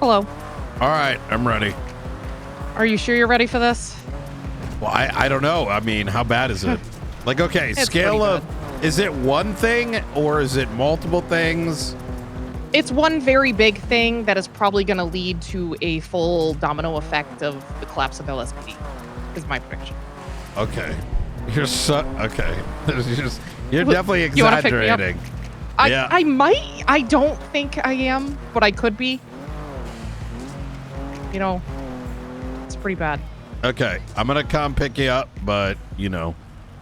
Hello. All right, I'm ready. Are you sure you're ready for this? Well, I don't know. I mean, how bad is it? Like, okay, It's scale pretty of, is it one thing or is it multiple things? It's one very big thing that is probably going to lead to a full domino effect of the collapse of LSPD, is my prediction. Okay. You're okay. You're definitely exaggerating. Yeah. I might. I don't think I am, but I could be. You know, it's pretty bad. Okay, I'm gonna come pick you up, but you know,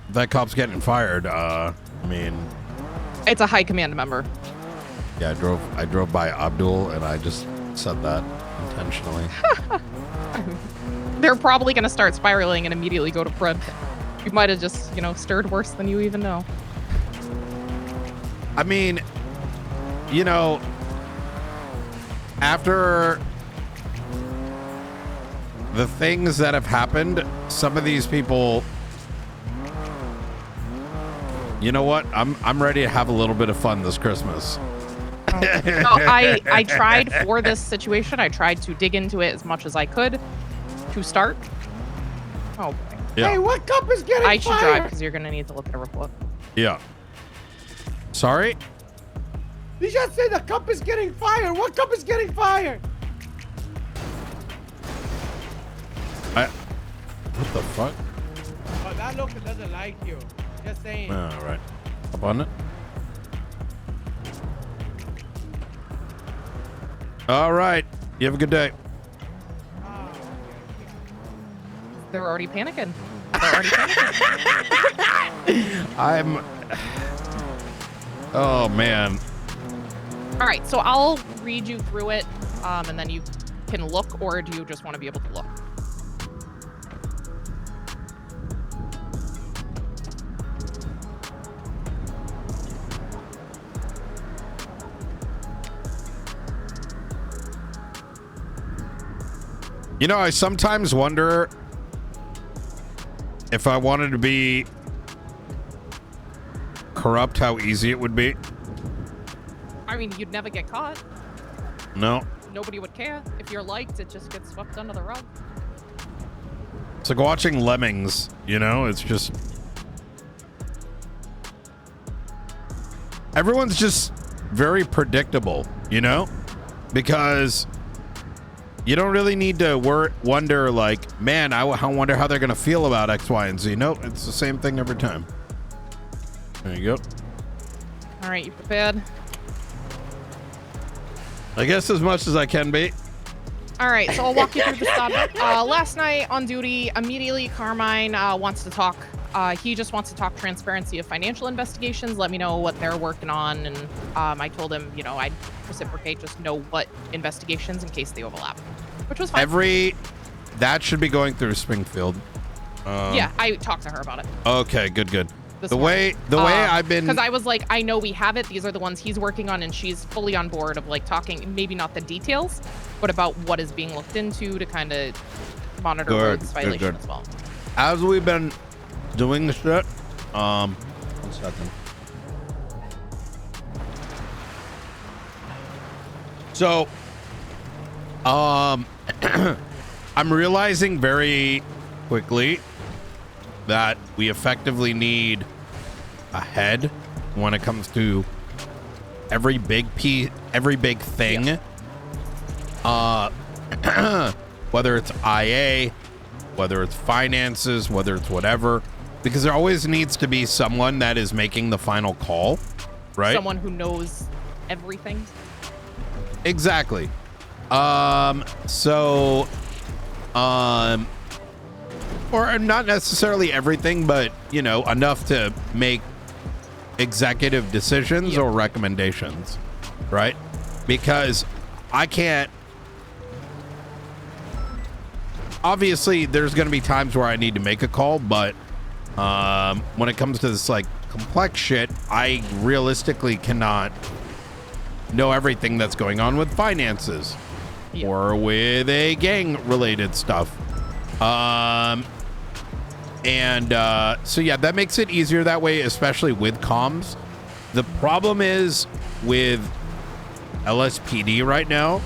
if that cop's getting fired, I mean, it's a high command member. Yeah, I drove by Abdul and I just said that intentionally. They're probably gonna start spiraling and immediately go to Pred. You might have just, stirred worse than you even know. I mean, after the things that have happened, some of these people, you know what? I'm ready to have a little bit of fun this Christmas. I tried for this situation. I tried to dig into it as much as I could to start. Oh boy. Yeah. Hey, what cup is getting fired? I should drive because you're gonna need to look at a report. Yeah. Sorry? You just said the cup is getting fired. What cup is getting fired? What the fuck? Oh, that local doesn't like you. Just saying. All right. Up on it. All right. You have a good day. They're already panicking. Oh, man. All right, so I'll read you through it, and then you can look, or do you just want to be able to look? I sometimes wonder if I wanted to be corrupt, how easy it would be. I mean, you'd never get caught. No. Nobody would care. If you're liked, it just gets swept under the rug. It's like watching Lemmings, it's just... Everyone's just very predictable, Because you don't really need to wonder, like, man, I wonder how they're going to feel about X, Y, and Z. No, it's the same thing every time. There you go. All right, you prepared? I guess as much as I can be. All right, so I'll walk you through the stop. Last night on duty, immediately Carmine wants to talk. He just wants to talk transparency of financial investigations. Let me know what they're working on. And I told him, I'd reciprocate, just know what investigations in case they overlap, which was fine. That should be going through Springfield. Yeah, I talked to her about it. Okay, good. The way I've been, because I was like, I know we have it. These are the ones he's working on, and she's fully on board of like talking, maybe not the details, but about what is being looked into to kind of monitor Rhodes' violation as well. As we've been doing the shit, 1 second. So, I'm realizing very quickly that we effectively need a head when it comes to every big thing. Yeah. Whether it's IA, whether it's finances, whether it's whatever, because there always needs to be someone that is making the final call, right? Someone who knows everything. Exactly. Or not necessarily everything, but, enough to make executive decisions or recommendations, right? Because I can't... Obviously, there's going to be times where I need to make a call, but when it comes to this, like, complex shit, I realistically cannot know everything that's going on with finances or with a gang-related stuff. So yeah, that makes it easier that way, especially with comms. The problem is with LSPD right now,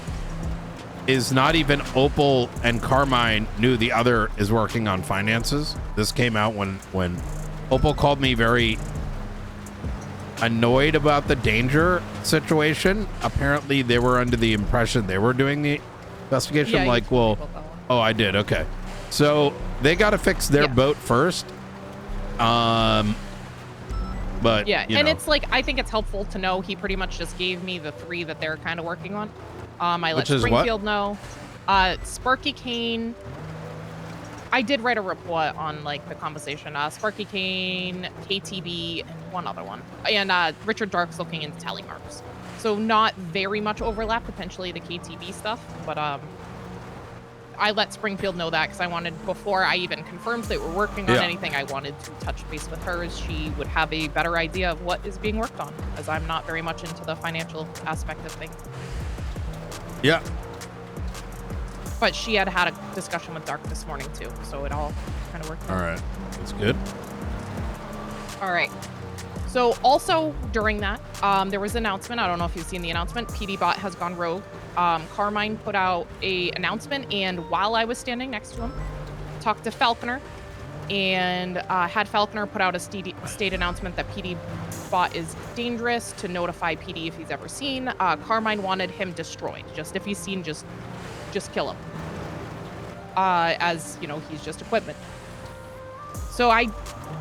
is not even Opal and Carmine knew the other is working on finances. This came out when Opal called me very annoyed about the danger situation. Apparently they were under the impression they were doing the investigation. Yeah, like, well, oh, I did. Okay. So they got to fix their boat first. But yeah, you and know. it's like, I think it's helpful to know he pretty much just gave me the 3 that they're kind of working on. I let Which is Springfield know. Sparky Kane. I did write a report on like the conversation. Sparky Kane, KTB, and one other one. And Richard Dark's looking into tally marks. So not very much overlap, potentially the KTB stuff, but I let Springfield know that because I wanted, before I even confirmed they were working on anything, I wanted to touch base with her as she would have a better idea of what is being worked on, as I'm not very much into the financial aspect of things. Yeah. But she had a discussion with Dark this morning too, so it all kind of worked out. All right. That's good. All right. So also during that, there was an announcement. I don't know if you've seen the announcement. PDBot has gone rogue. Carmine put out a announcement, and while I was standing next to him, talked to Falconer, and had Falconer put out a state announcement that PDBot is dangerous, to notify PD if he's ever seen. Carmine wanted him destroyed. Just if he's seen, just kill him. As, you know, he's just equipment. So I,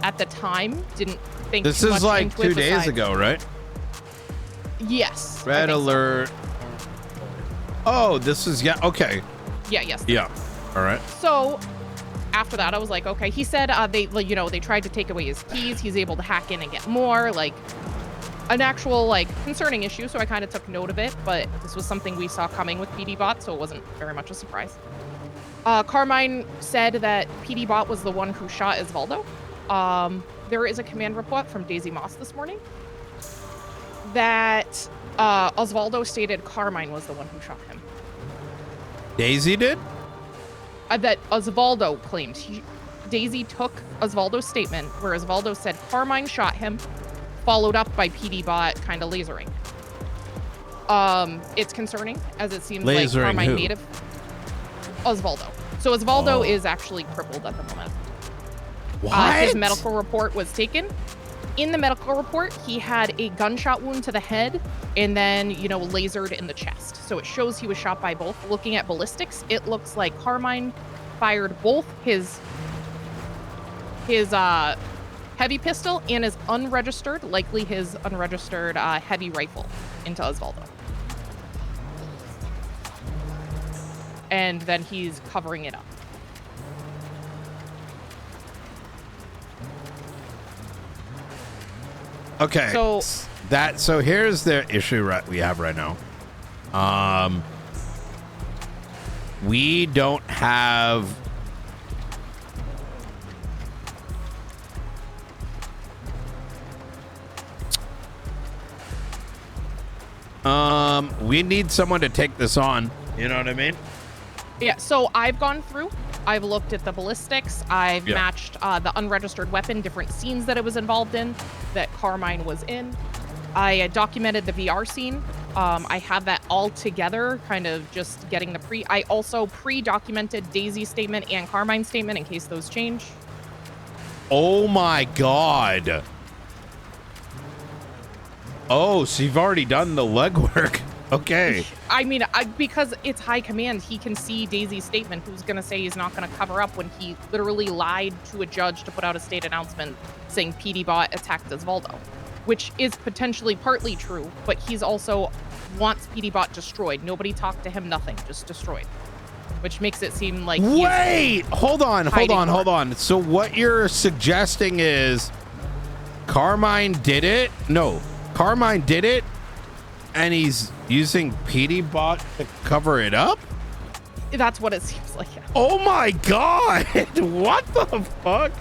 at the time, didn't think This too is much like into 2 it days besides- ago, right? Yes. I Red think so. alert. Oh, this is, yeah. Okay. Yeah, yes. Yeah. All right. So after that, I was like, okay. He said they tried to take away his keys. He's able to hack in and get more, like an actual like concerning issue. So I kind of took note of it, but this was something we saw coming with PDBot, so it wasn't very much a surprise. Carmine said that PDBot was the one who shot Oswaldo. There is a command report from Daisy Moss this morning that Oswaldo stated Carmine was the one who shot him. Daisy did? That Oswaldo claimed. Daisy took Oswaldo's statement where Oswaldo said Carmine shot him, followed up by PDBot kind of lasering. It's concerning, as it seems like Lasering Carmine who? native Oswaldo. So Oswaldo is actually crippled at the moment. What? His medical report was taken. In the medical report, he had a gunshot wound to the head and then, you know, lasered in the chest. So it shows he was shot by both. Looking at ballistics, it looks like Carmine fired both his heavy pistol and his unregistered, likely his unregistered heavy rifle into Oswaldo. And then he's covering it up. Okay. So So here's the issue we have right now. We don't have we need someone to take this on. You know what I mean? yeah, so I've gone through. I've looked at the ballistics. I've matched the unregistered weapon, different scenes that it was involved in, that Carmine was in. I documented the VR scene. I have that all together, kind of just getting the I also pre-documented Daisy's statement and Carmine's statement in case those change. Oh my God. Oh, so you've already done the legwork. Okay. I mean, because it's high command, he can see Daisy's statement. Who's going to say he's not going to cover up when he literally lied to a judge to put out a state announcement saying PDBot attacked Oswaldo, which is potentially partly true, but he's also wants PDBot destroyed. Nobody talked to him, nothing, just destroyed, which makes it seem like Wait, hold on. hiding So what you're suggesting is Carmine did it? No, Carmine did it, and he's using PDBot to cover it up? That's what it seems like. Yeah. Oh my God. What the fuck?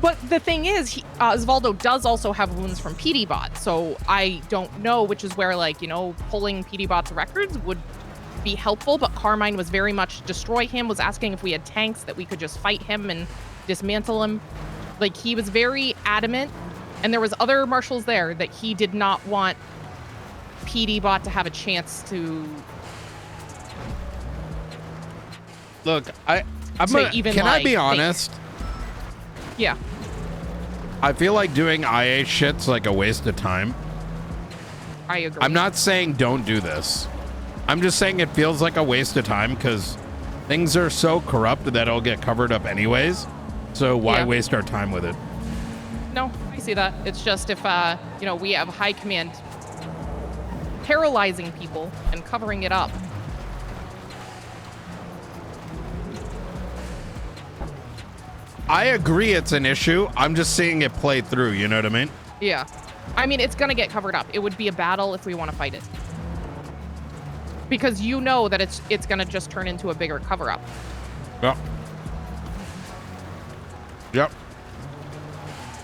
But the thing is, Oswaldo does also have wounds from PDBot, so I don't know, which is where, like, you know, pulling PDBot's records would be helpful, but Carmine was very much destroy him, was asking if we had tanks that we could just fight him and dismantle him. Like, he was very adamant, and there was other marshals there that he did not want PDBot to have a chance to Look, even can I like, be think. honest? Yeah. I feel like doing IA shit's like a waste of time. I agree. I'm not saying don't do this. I'm just saying it feels like a waste of time because things are so corrupt that it'll get covered up anyways. So why waste our time with it? No, I see that. It's just if, we have high command paralyzing people and covering it up. I agree it's an issue. I'm just seeing it play through. You know what I mean? Yeah. I mean, it's going to get covered up. It would be a battle if we want to fight it. Because you know that it's going to just turn into a bigger cover-up. Yep. Yep.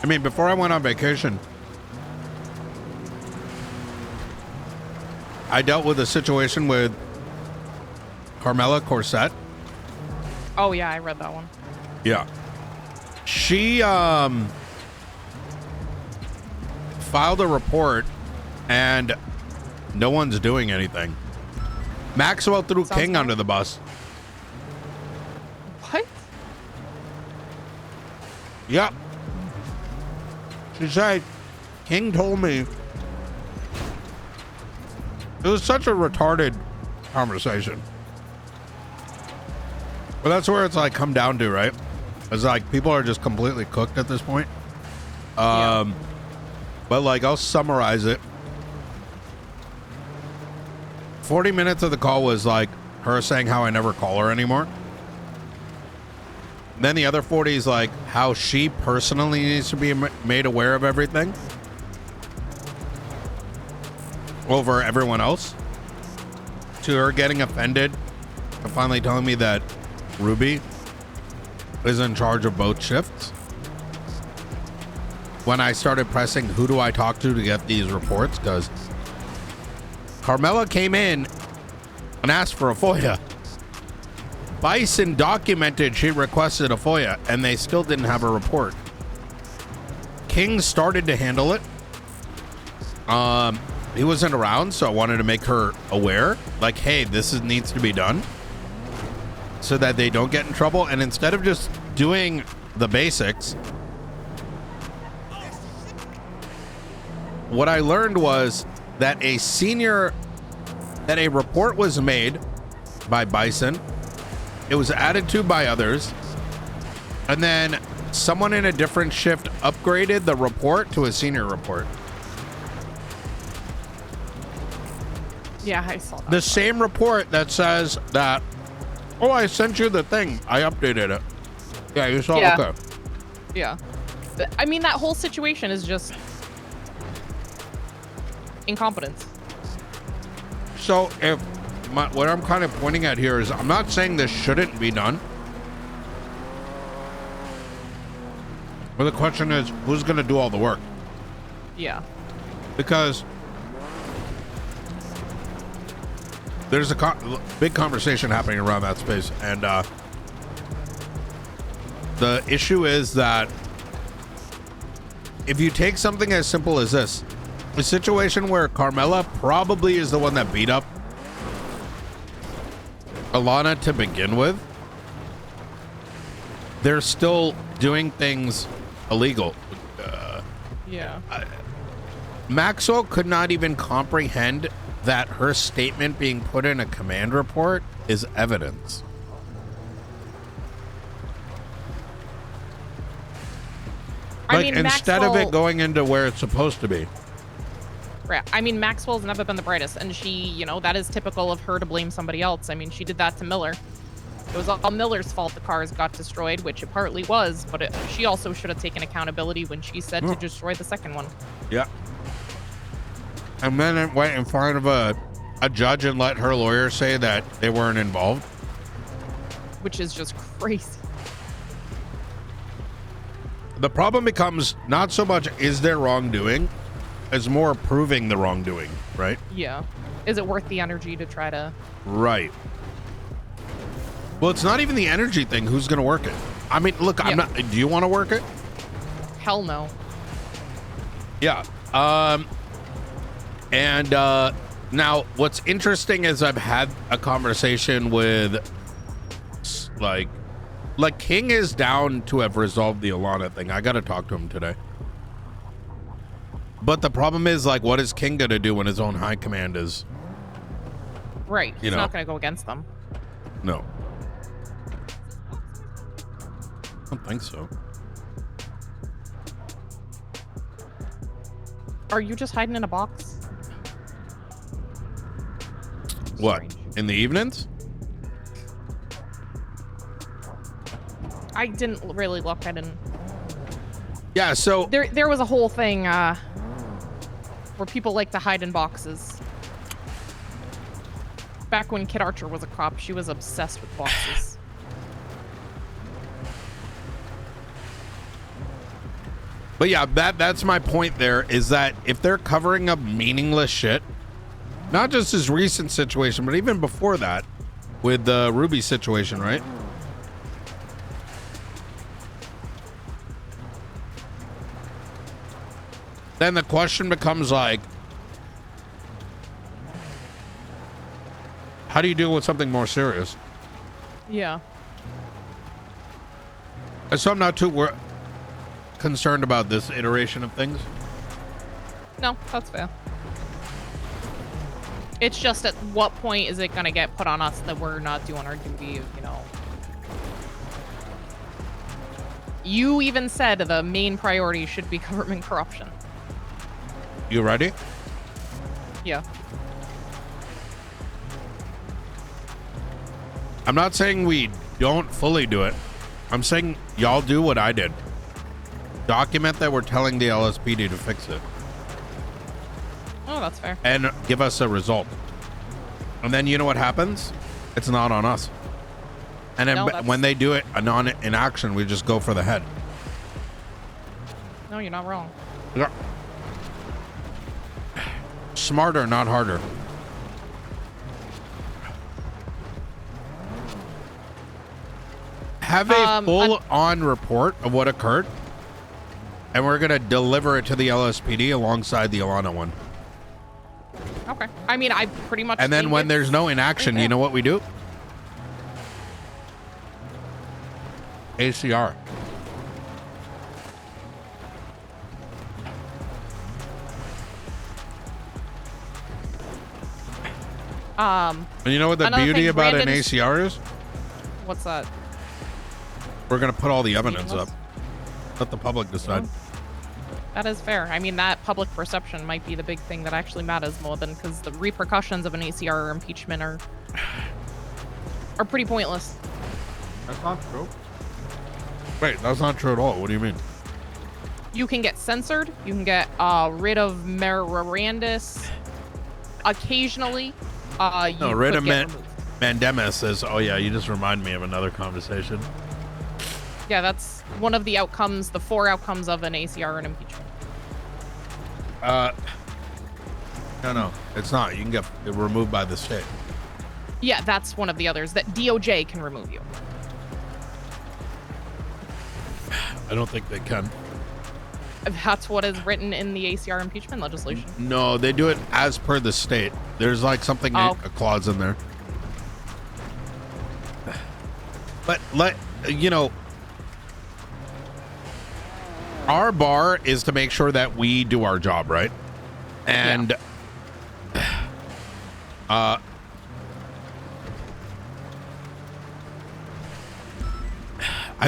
I mean, before I went on vacation, I dealt with a situation with Carmela Corset. Oh, yeah, I read that one. Yeah. She filed a report and no one's doing anything. Maxwell threw King under the bus. What? Yep. She said, King told me. It was such a retarded conversation. But that's where it's like come down to, right? It's like people are just completely cooked at this point. But like I'll summarize it. 40 minutes of the call was like her saying how I never call her anymore. Then the other 40 is like how she personally needs to be made aware of everything over everyone else. To her getting offended and finally telling me that Ruby is in charge of both shifts. When I started pressing who do I talk to get these reports, because Carmela came in and asked for a FOIA. Bison documented she requested a FOIA and they still didn't have a report. King started to handle it. He wasn't around, so I wanted to make her aware, like, hey, needs to be done so that they don't get in trouble. And instead of just doing the basics, what I learned was that a report was made by Bison. It was added to by others. And then someone in a different shift upgraded the report to a senior report. Yeah, I saw that. The same report that says that, oh, I sent you the thing. I updated it. Yeah, you saw it. Okay. Yeah. I mean, that whole situation is just incompetence. So if what I'm kind of pointing at here is I'm not saying this shouldn't be done. But the question is, who's going to do all the work? Yeah. Because there's a big conversation happening around that space. And the issue is that if you take something as simple as this, a situation where Carmela probably is the one that beat up Alana to begin with, they're still doing things illegal. Yeah. Maxwell could not even comprehend that her statement being put in a command report is evidence. Like, instead of it going into where it's supposed to be. Right. I mean, Maxwell's never been the brightest, and she, that is typical of her to blame somebody else. I mean, she did that to Miller. It was all Miller's fault the cars got destroyed, which it partly was, but she also should have taken accountability when she said to destroy the second one. Yeah. And then it went in front of a judge and let her lawyer say that they weren't involved. Which is just crazy. The problem becomes not so much is there wrongdoing, as more proving the wrongdoing, right? Yeah. Is it worth the energy to try to... Right. Well, it's not even the energy thing. Who's going to work it? I mean, look, I'm not... Do you want to work it? Hell no. Yeah. And now what's interesting is I've had a conversation with like King is down to have resolved the Alana thing. I gotta talk to him today. But the problem is, like, what is King gonna do when his own high command is? Right. He's not gonna go against them. No. I don't think so. Are you just hiding in a box? What? Strange. In the evenings? I didn't really look. I didn't. Yeah, so There was a whole thing where people like to hide in boxes. Back when Kid Archer was a cop, she was obsessed with boxes. But yeah, that's my point there, is that if they're covering up meaningless shit, not just his recent situation, but even before that, with the Ruby situation, right? Then the question becomes like, how do you deal with something more serious? Yeah. And so I'm not too concerned about this iteration of things. No, that's fair. It's just at what point is it going to get put on us that we're not doing our duty of, you know. You even said the main priority should be government corruption. You ready? Yeah. I'm not saying we don't fully do it. I'm saying y'all do what I did. Document that we're telling the LSPD to fix it. Oh, that's fair. And give us a result. And then you know what happens? It's not on us. And then No, when they do it in action, we just go for the head. No, you're not wrong. Yeah. Smarter, not harder. Have a full-on report of what occurred, and we're gonna deliver it to the LSPD alongside the Alana one. Okay. I mean, I pretty much. And then when there's no inaction, you know what we do? ACR. And you know what the beauty about an ACR is? What's that? We're gonna put all the evidence up. Let the public decide. That is fair. I mean, that public perception might be the big thing that actually matters more than, because the repercussions of an ACR or impeachment are pretty pointless. That's not true. Wait, that's not true at all. What do you mean? You can get censored. You can get rid of Mirandus. Occasionally, you rid of get removed. Mandemis says, "Oh yeah, you just remind me of another conversation." Yeah, that's one of the outcomes, the 4 outcomes of an ACR and impeachment. No, it's not. You can get removed by the state. Yeah, that's one of the others, that DOJ can remove you. I don't think they can. That's what is written in the ACR impeachment legislation. No, they do it as per the state. There's like something, a clause in there. But our bar is to make sure that we do our job, right? And I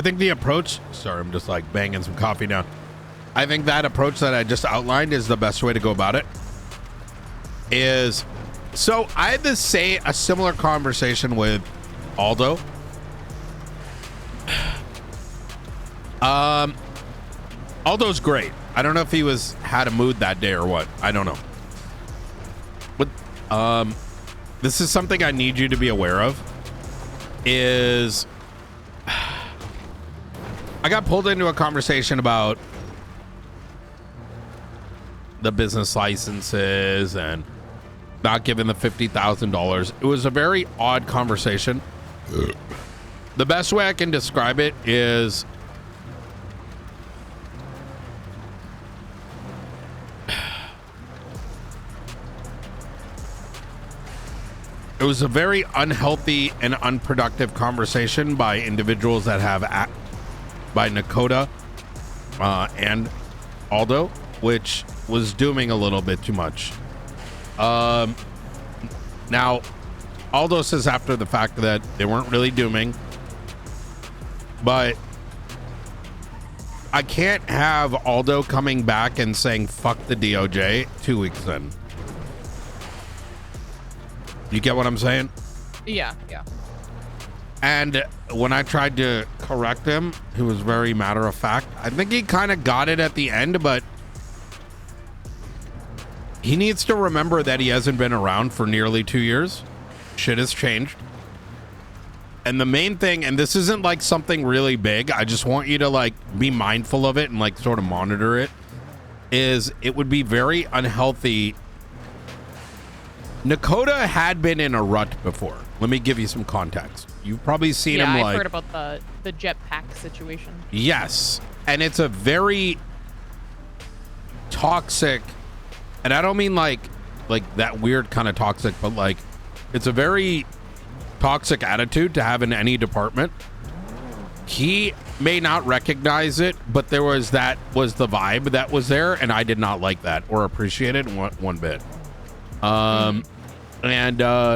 think the approach, sorry, I'm just like banging some coffee down. I think that approach that I just outlined is the best way to go about it. So I had a similar conversation with Aldo. Aldo's great. I don't know if he had a mood that day or what. I don't know. But this is something I need you to be aware of. I got pulled into a conversation about the business licenses and not giving the $50,000. It was a very odd conversation. The best way I can describe it is it it was a very unhealthy and unproductive conversation by individuals that have by Nakota and Aldo, which was dooming a little bit too much. Now, Aldo says after the fact that they weren't really dooming, but I can't have Aldo coming back and saying fuck the DOJ 2 weeks in. You get what I'm saying? Yeah. And when I tried to correct him, he was very matter of fact. I think he kind of got it at the end, but he needs to remember that he hasn't been around for nearly 2 years. Shit has changed. And the main thing, and this isn't like something really big, I just want you to like be mindful of it and like sort of monitor it, is it would be very unhealthy. Nakota had been in a rut before. Let me give you some context. You've probably seen him I've like... heard about the jetpack situation. Yes. And it's a very toxic, and I don't mean like that weird kind of toxic, but like it's a very toxic attitude to have in any department. He may not recognize it, but there was the vibe that was there, and I did not like that or appreciate it one bit. And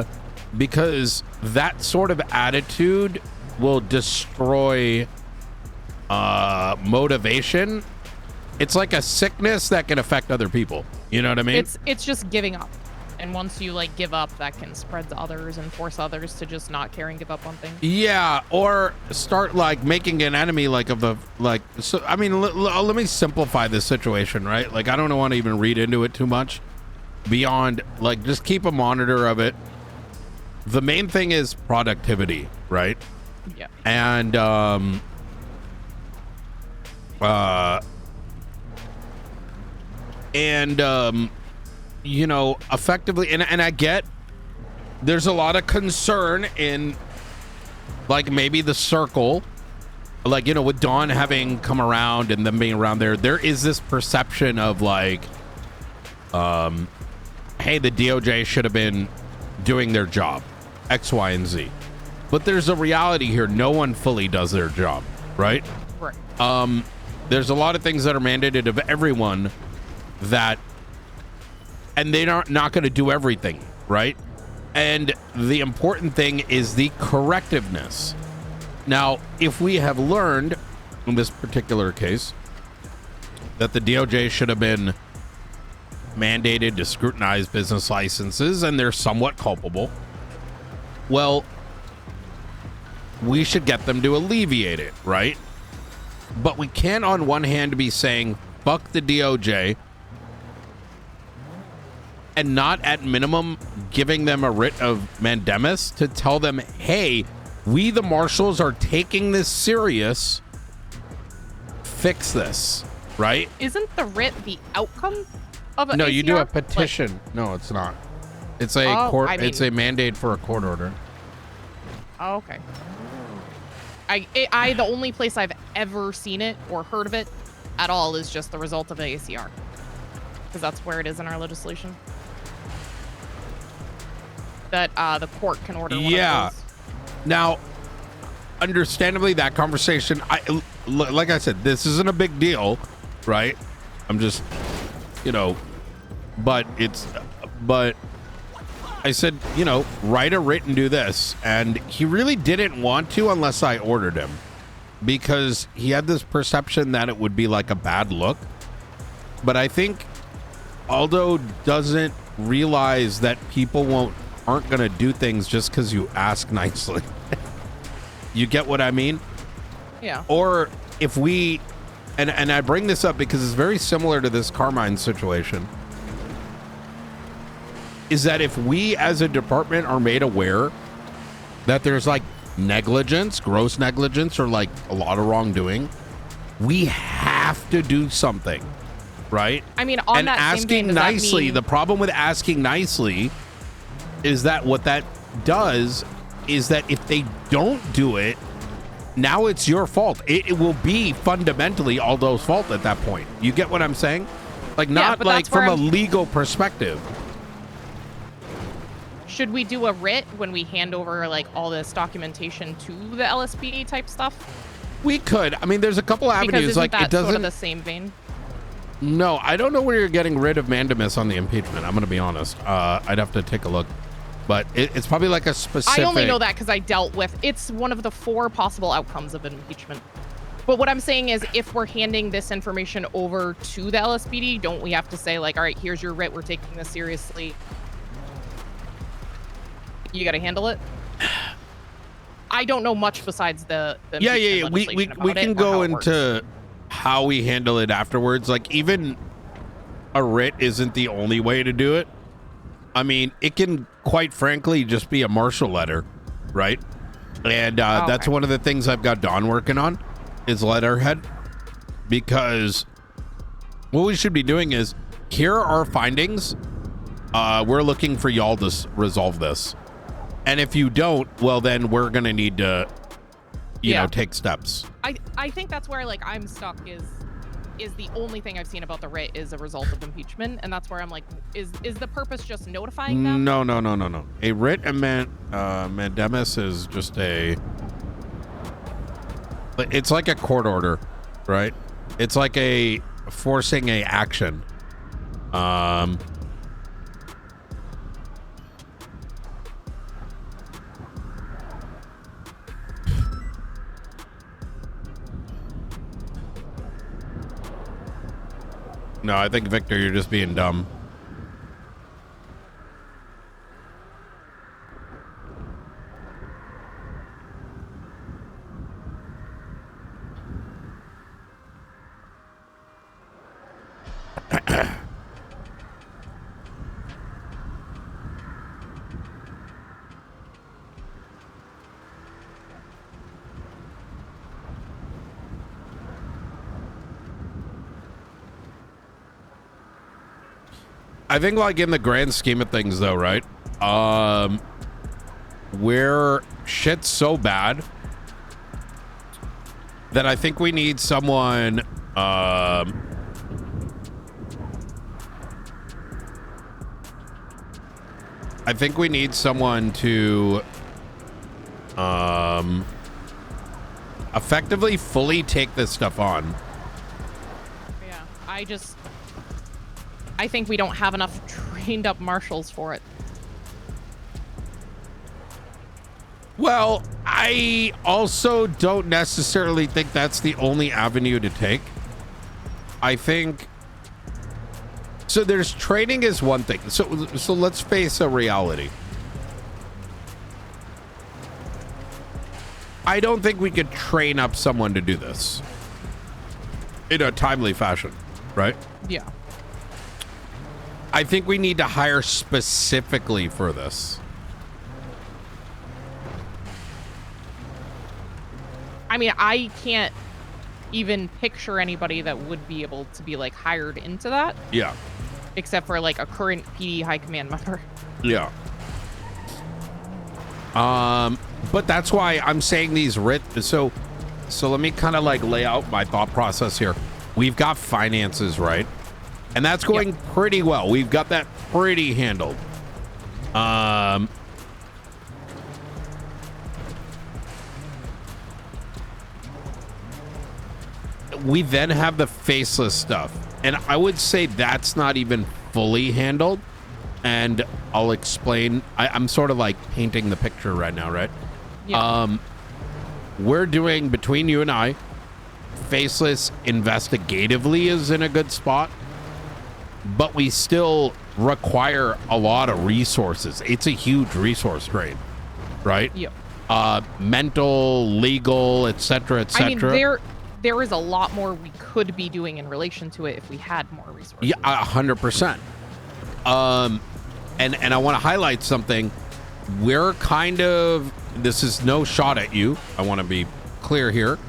because that sort of attitude will destroy motivation. It's like a sickness that can affect other people. You know what I mean? It's just giving up. And once you like give up, that can spread to others and force others to just not care and give up on things. Yeah, or start like making an enemy like of the like. So I mean, let me simplify this situation, right? Like I don't want to even read into it too much. Beyond like, just keep a monitor of it. The main thing is productivity, right? Yeah. And you know, effectively, and I get there's a lot of concern in like maybe the circle, like, you know, with Dawn having come around and them being around there is this perception of like, hey, the DOJ should have been doing their job, X, Y, and Z. But there's a reality here. No one fully does their job, right? Right. There's a lot of things that are mandated of everyone that, and they're not going to do everything, right? And the important thing is the correctiveness. Now, if we have learned in this particular case that the DOJ should have been mandated to scrutinize business licenses and they're somewhat culpable, well, we should get them to alleviate it, right? But we can't on one hand be saying fuck the DOJ and not at minimum giving them a writ of mandamus to tell them, hey, we the marshals are taking this serious, fix this, right? Isn't the writ the outcome of a No, you do a ACR? petition. Like, no, it's not. It's a court. I mean, it's a mandate for a court order. oh, okay. The only place I've ever seen it or heard of it at all is just the result of an ACR, because that's where it is in our legislation. That the court can order. Yeah. One of those. Now, understandably, that conversation, like I said, this isn't a big deal, right? I'm just, you know, but I said, you know, write a writ and do this. And he really didn't want to unless I ordered him, because he had this perception that it would be like a bad look. But I think Aldo doesn't realize that people aren't going to do things just because you ask nicely. You get what I mean? Yeah. Or if we, and I bring this up because it's very similar to this Carmine situation, is that if we as a department are made aware that there's like negligence, gross negligence, or like a lot of wrongdoing, we have to do something, right? I mean, on and that asking same thing, does nicely, that mean... the problem with asking nicely is that what that does is that if they don't do it, now it's your fault. It will be fundamentally Aldo's fault at that point. You get what I'm saying? Like, not like from a legal perspective. Should we do a writ when we hand over like all this documentation to the LSPD type stuff? We could. I mean, there's a couple avenues. Because isn't like that it doesn't. sort of the same vein? No, I don't know where you're getting rid of mandamus on the impeachment. I'm going to be honest. I'd have to take a look, but it's probably like a specific. I only know that because I dealt with. It's one of the 4 possible outcomes of impeachment. But what I'm saying is, if we're handing this information over to the LSPD, don't we have to say like, all right, here's your writ. We're taking this seriously. You got to handle it. I don't know much besides the yeah. We can go into how we handle it afterwards. Like even a writ isn't the only way to do it. I mean, it can quite frankly just be a marshal letter, right? And that's one of the things I've got Dawn working on is letterhead, because what we should be doing is here are our findings. We're looking for y'all to resolve this. And if you don't, well, then we're going to need to, you know, take steps. I think that's where, like, I'm stuck is the only thing I've seen about the writ is a result of impeachment. And that's where I'm like, is the purpose just notifying them? No. A writ and mandamus is just it's like a court order, right? It's like a forcing a action. No, I think, Victor, you're just being dumb. I think, like, in the grand scheme of things, though, right? Where shit's so bad that I think we need someone. I think we need someone to effectively fully take this stuff on. Yeah, I think we don't have enough trained up marshals for it. Well, I also don't necessarily think that's the only avenue to take. I think so. There's training is one thing. So let's face a reality. I don't think we could train up someone to do this in a timely fashion, right? Yeah. I think we need to hire specifically for this. I mean, I can't even picture anybody that would be able to be like hired into that. Yeah. Except for like a current PD high command member. Yeah. But that's why I'm saying these so let me kind of like lay out my thought process here. We've got finances, right? And that's going pretty well. We've got that pretty handled. We then have the faceless stuff. And I would say that's not even fully handled. And I'll explain. I'm sort of like painting the picture right now, right? Yeah. We're doing, between you and I, faceless investigatively is in a good spot. But we still require a lot of resources. It's a huge resource drain, right? Yep. Mental, legal, etc., etc. I mean, there is a lot more we could be doing in relation to it if we had more resources. Yeah, 100%. And I want to highlight something. We're kind of, this is no shot at you. I want to be clear here.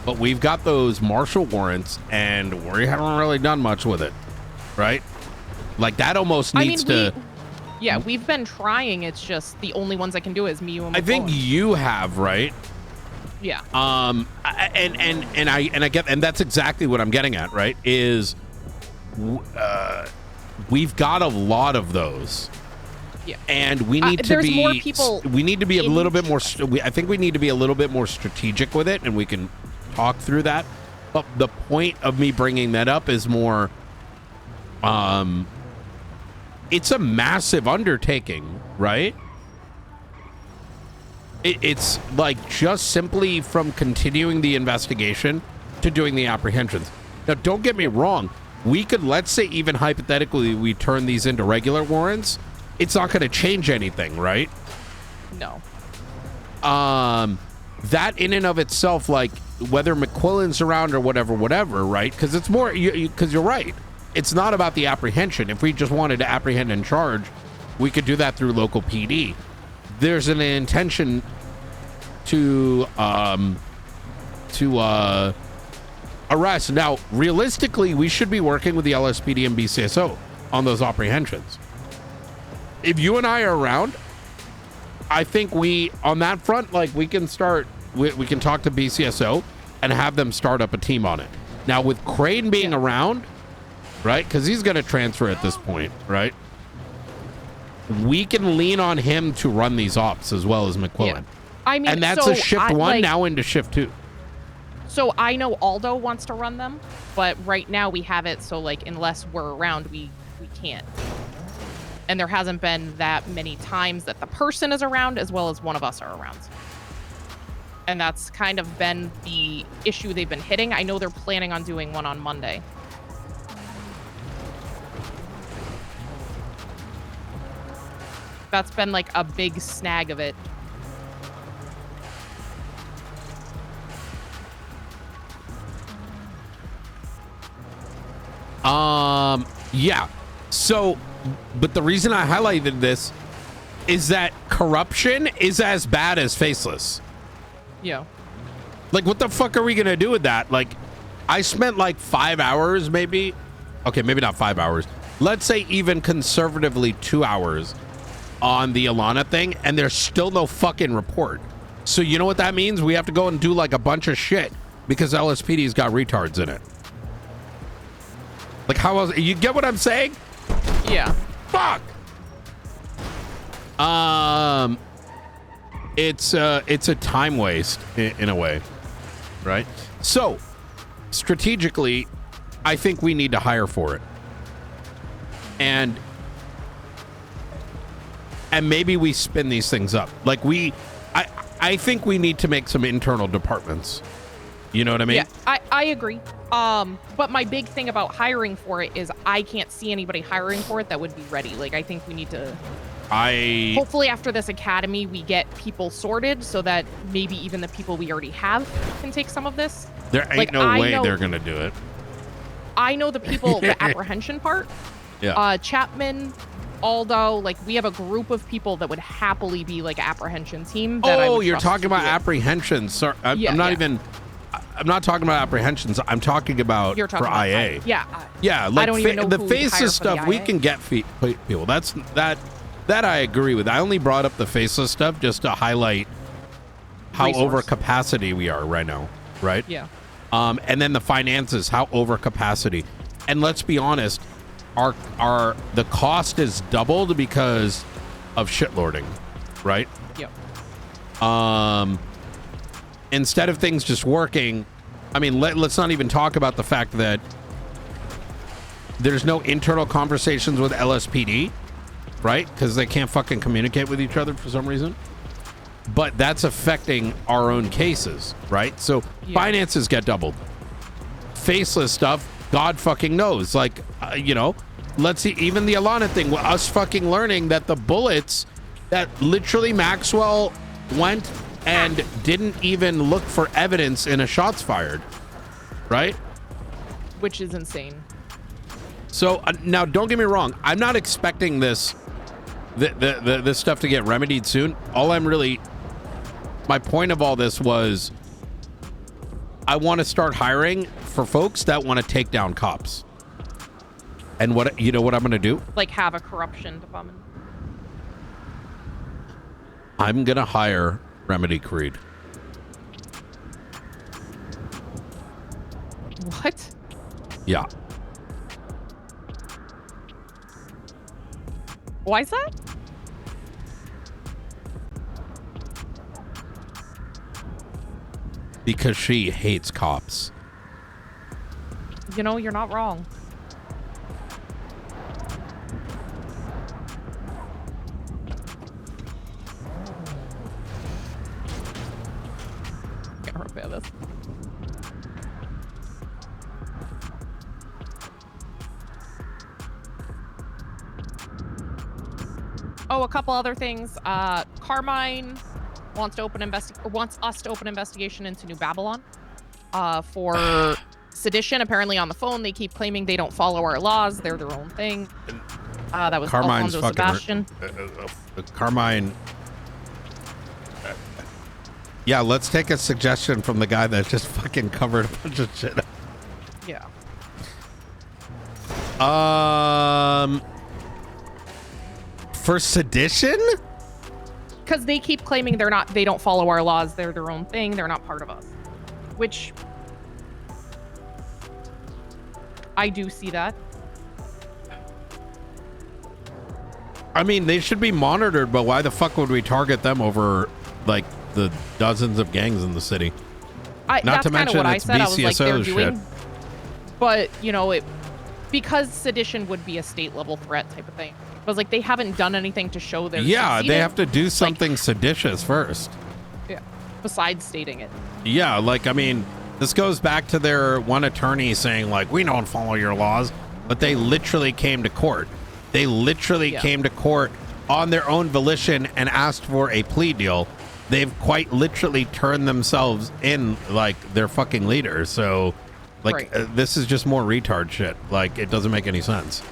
But we've got those marshal warrants, and we haven't really done much with it. Right? Like that almost needs to. Yeah, we've been trying. It's just the only ones I can do is me and I think you have, right? Yeah. And I get, and that's exactly what I'm getting at, right? Is we've got a lot of those, Yeah. And we need to there's be more people we need to be a little bit more interested. I think we need to be a little bit more strategic with it, and we can talk through that. But the point of me bringing that up is more it's a massive undertaking, right? It's like just simply from continuing the investigation to doing the apprehensions. Now, don't get me wrong. We could, let's say even hypothetically, we turn these into regular warrants. It's not going to change anything, right? No. That in and of itself, like whether McQuillan's around or whatever, right? Because it's more, because you're right. It's not about the apprehension. If we just wanted to apprehend and charge, we could do that through local PD. There's an intention to arrest. Now, realistically, we should be working with the LSPD and BCSO on those apprehensions. If you and I are around, I think on that front, like we can start, we can talk to BCSO and have them start up a team on it. Now, with Crane being around, right, because he's going to transfer at this point, right? We can lean on him to run these ops as well as McQuillan. Yeah. I mean, and that's so a shift one now into shift 2. So I know Aldo wants to run them, but right now we have it so like unless we're around, we can't. And there hasn't been that many times that the person is around as well as one of us are around. And that's kind of been the issue they've been hitting. I know they're planning on doing one on Monday. That's been like a big snag of it. Yeah. So, but the reason I highlighted this is that corruption is as bad as faceless. Yeah. Like, what the fuck are we gonna do with that? Like, I spent like 5 hours, maybe. Okay, maybe not 5 hours. Let's say even conservatively 2 hours on the Alana thing, and there's still no fucking report. So you know what that means? We have to go and do like a bunch of shit because LSPD's got retards in it. Like, how else? You get what I'm saying? Yeah. Fuck. It's a time waste in a way, right? So, strategically, I think we need to hire for it, and maybe we spin these things up. Like I think we need to make some internal departments. You know what I mean? Yeah, I agree. But my big thing about hiring for it is I can't see anybody hiring for it that would be ready. Like, I think we need to... Hopefully after this academy, we get people sorted so that maybe even the people we already have can take some of this. There ain't no way they're going to do it. I know the people, the apprehension part. Yeah. Chapman, Aldo, like, we have a group of people that would happily be, like, apprehension team. That I would you're trust talking to about do it. apprehensions. Sorry, I'm not even... I'm not talking about apprehensions. I'm talking about You're talking for about IA. Yeah. Like I don't even know the who we hire faceless for the stuff, we IA. can get people. That I agree with. I only brought up the faceless stuff just to highlight how over capacity we are right now, right? Yeah. And then the finances, how over capacity. And let's be honest, the cost is doubled because of shitlording, right? Yep. Instead of things just working, I mean, let's not even talk about the fact that there's no internal conversations with LSPD, right? Because they can't fucking communicate with each other for some reason. But that's affecting our own cases, right? So finances get doubled. Faceless stuff, God fucking knows. Like, let's see, even the Alana thing, us fucking learning that the bullets that literally Maxwell went and didn't even look for evidence in a shots fired, right? Which is insane. So now, don't get me wrong. I'm not expecting this stuff to get remedied soon. My point of all this was I want to start hiring for folks that want to take down cops. And what I'm going to do? Like, have a corruption department. I'm going to hire Remedy Creed. What? Yeah. Why is that? Because she hates cops. You know, you're not wrong. Can't repair this. Oh, a couple other things. Carmine wants us to open investigation into New Babylon for sedition. Apparently on the phone, they keep claiming they don't follow our laws. They're their own thing. That was Carmine's Alfonso Sebastian. Carmine. Yeah, let's take a suggestion from the guy that just fucking covered a bunch of shit. Yeah. For sedition? Because they keep claiming they don't follow our laws. They're their own thing. They're not part of us. Which I do see that. I mean, they should be monitored, but why the fuck would we target them over like the dozens of gangs in the city? Not to mention what I it's said. I was like, they're BCSO doing, shit. but you know, because sedition would be a state level threat type of thing. I was like, they haven't done anything to show they're succeeding. They have to do something seditious first. Yeah. Besides stating it. Yeah, like, I mean, this goes back to their one attorney saying, like, we don't follow your laws, but they literally came to court. They literally came to court on their own volition and asked for a plea deal. They've quite literally turned themselves in like their fucking leader. So, like, this is just more retard shit. Like, it doesn't make any sense.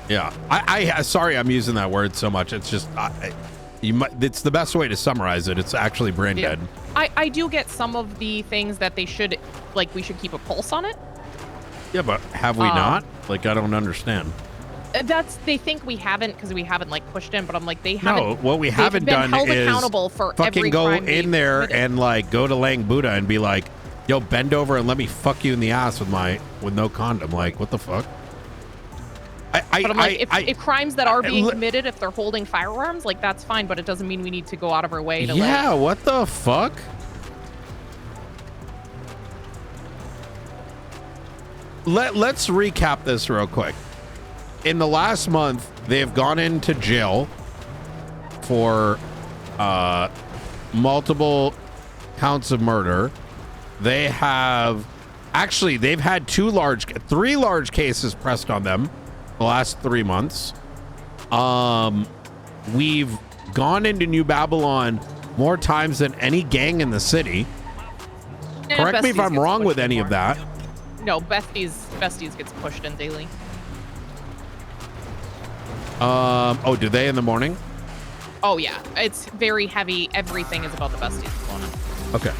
Yeah, I sorry I'm using that word so much. It's just it's the best way to summarize it. It's actually brain dead. I do get some of the things that they should, like, we should keep a pulse on it. Yeah, but have we not? Like, I don't understand. They think we haven't because we haven't like pushed in, but I'm like, they haven't. No, what we haven't done held is accountable for fucking every go crime in there and like go to Lang Buddha and be like, yo, bend over and let me fuck you in the ass with no condom. Like, what the fuck? But I'm like, if crimes that are being committed, if they're holding firearms, like, that's fine, but it doesn't mean we need to go out of our way to what the fuck? Let's recap this real quick. In the last month, they've gone into jail for multiple counts of murder. They've had three large cases pressed on them the last 3 months. We've gone into New Babylon more times than any gang in the city. Correct me if I'm wrong with any of that. No, Besties gets pushed in daily. Oh, do they in the morning? Oh yeah, it's very heavy. Everything is about the Besties component. Okay.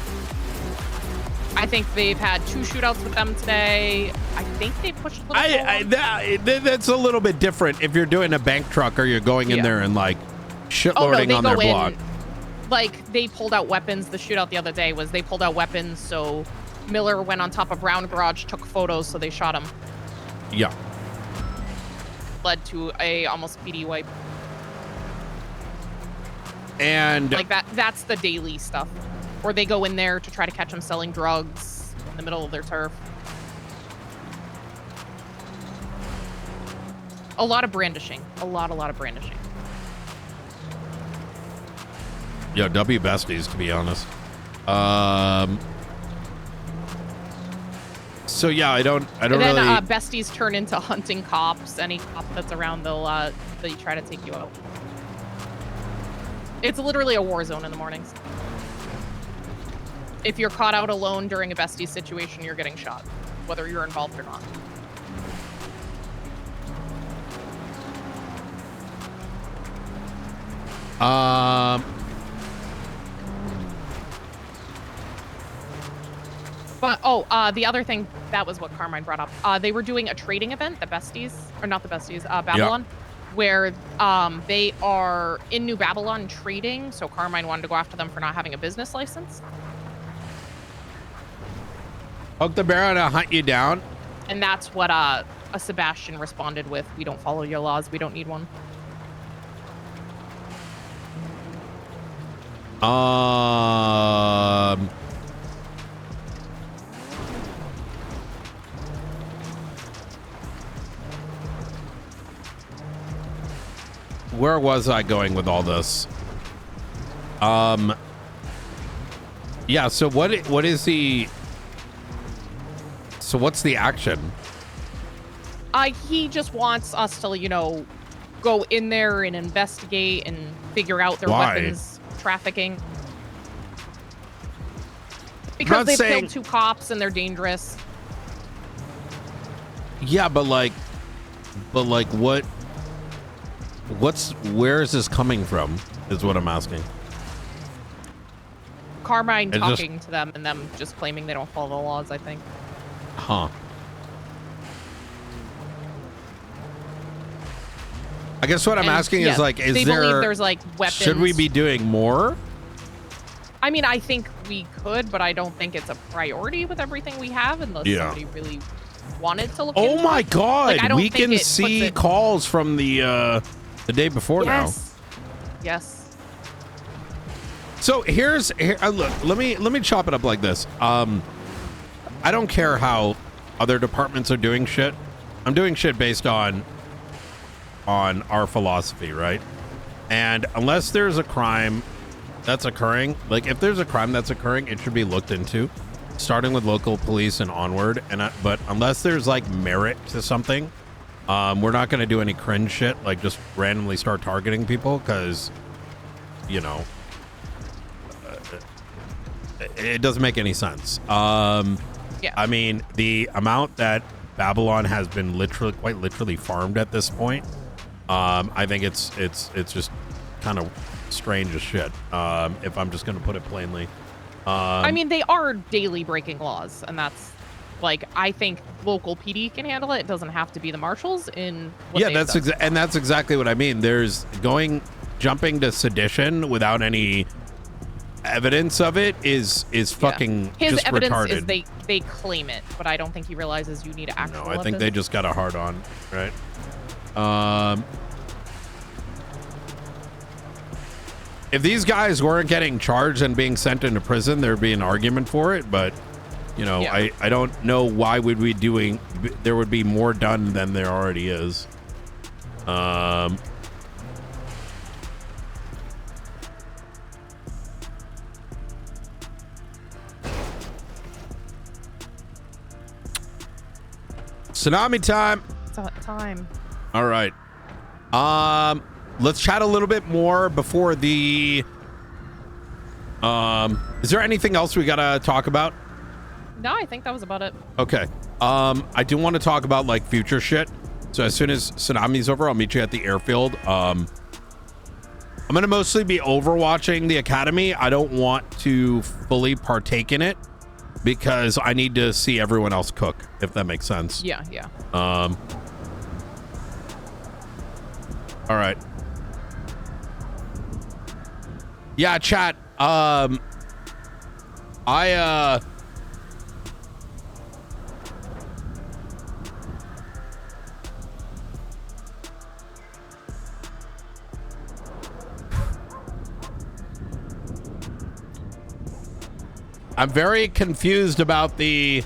I think they've had 2 shootouts with them today. I think they pushed a little that's a little bit different if you're doing a bank truck or you're going in there and like shitloading on their block. Like, they pulled out weapons. The shootout the other day was they pulled out weapons, so Miller went on top of Brown Garage, took photos, so they shot him. Yeah. Led to a almost PD wipe. And like that's the daily stuff. Or they go in there to try to catch them selling drugs in the middle of their turf. A lot of brandishing. A lot of brandishing. Yeah, W Besties, to be honest. So yeah, I don't and then, really. Besties turn into hunting cops. Any cop that's around, they try to take you out. It's literally a war zone in the mornings. If you're caught out alone during a Besties situation, you're getting shot, whether you're involved or not. But the other thing, that was what Carmine brought up. They were doing a trading event, the Besties, or not the Besties, Babylon, where they are in New Babylon trading. So Carmine wanted to go after them for not having a business license. Poke the bear to hunt you down. And that's what a Sebastian responded with. We don't follow your laws. We don't need one. Where was I going with all this? Yeah, so what is the... So what's the action? He just wants us to, you know, go in there and investigate and figure out their weapons trafficking. Because they've killed 2 cops and they're dangerous. Yeah, but like where is this coming from is what I'm asking. Carmine talking to them and them just claiming they don't follow the laws, I think. Huh. I guess what I'm asking is like, they believe there's like weapons. Should we be doing more? I mean, I think we could, but I don't think it's a priority with everything we have unless somebody really wanted to look into it. Oh my God, like, we can see calls from the day before now. Yes. So look, let me chop it up like this. I don't care how other departments are doing shit. I'm doing shit based on our philosophy, right? And unless there's a crime that's occurring, like if there's a crime that's occurring, it should be looked into, starting with local police and onward. But unless there's like merit to something, we're not going to do any cringe shit, like just randomly start targeting people, because, you know, it doesn't make any sense. Yeah. I mean, the amount that Babylon has been quite literally farmed at this point, I think it's just kind of strange as shit, if I'm just going to put it plainly. I mean, they are daily breaking laws, and that's, like, I think local PD can handle it. It doesn't have to be the marshals in what that's exactly what I mean. There's jumping to sedition without any evidence of it is fucking his just evidence retarded. Is they claim it, but I don't think he realizes you need actual No, I think they just got a hard on, right? If these guys weren't getting charged and being sent into prison, there'd be an argument for it, but you know, I don't know why would we doing there would be more done than there already is. Tsunami time. Time. All right. Let's chat a little bit more before the is there anything else we gotta talk about? No, I think that was about it. Okay. I do want to talk about like future shit. So as soon as Tsunami's over, I'll meet you at the airfield. I'm gonna mostly be overwatching the academy. I don't want to fully partake in it because I need to see everyone else cook, if that makes sense. Yeah. All right. Yeah, chat. I'm very confused about the